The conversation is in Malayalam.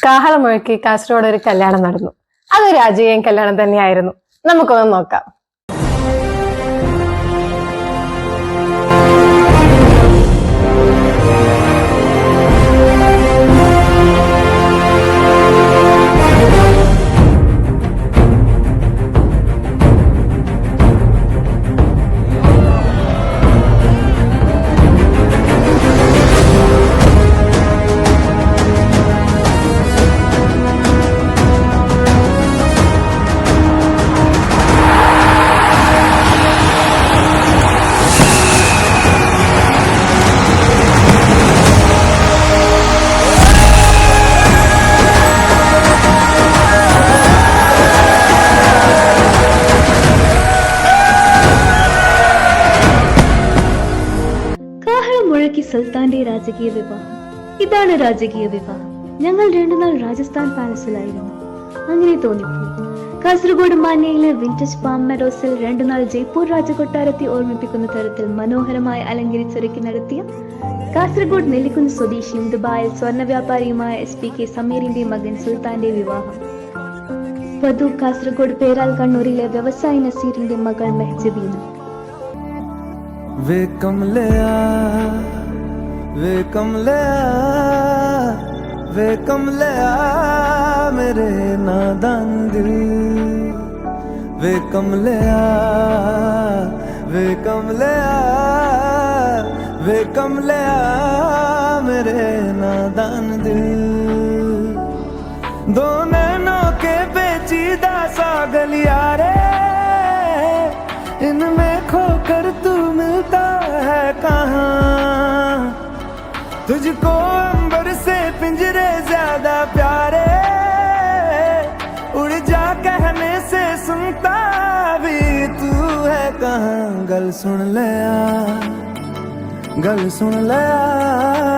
കാഹളമുഴക്കി കാസർഗോഡ് ഒരു കല്യാണം നടന്നു. അത് രാജകീയ കല്യാണം തന്നെയായിരുന്നു. നമുക്കൊന്ന് നോക്കാം. മുഴക്കി സുൽത്താന്റെ രാജകീയ വിവാഹം. ഇതാണ് രാജകീയ വിവാഹം. ഞങ്ങൾ 2 നാൾ രാജസ്ഥാൻ പാലസിലായിരുന്നു. അങ്ങനെ തോന്നിപ്പോയി. കാസർഗോഡ് മാന്യയിലെ വിന്റേജ് പാം മെഡോസിൽ 2 നാൾ ജയ്പൂർ രാജകൊട്ടാരത്തെ ഓർമ്മിപ്പിക്കുന്ന തരത്തിൽ മനോഹരമായി അലങ്കരിച്ചൊരുക്കി നടത്തിയ കാസർഗോഡ് നെല്ലിക്കുന്ന് സ്വദേശിയും ദുബായിൽ സ്വർണ്ണ വ്യാപാരിയുമായ SPK സമീറിന്റെ മകൻ സുൽത്താന്റെ വിവാഹം. വധു കാസർഗോഡ് പേരാൽ കണ്ണൂരിലെ വ്യവസായി നസീറിന്റെ മകൾ മെഹ്ജബീന. वे कमलिया मेरे नादान दिल, वे कमलिया मेरे नादान दिल। दो नैनों के पेचीदा सा गलियारे, इनमें खोकर तू मिलता है कहाँ। तुझको अंबर से पिंजरे ज्यादा प्यारे, उड़ जा कहने से सुनता भी तू है कहाँ। गल सुन ले आ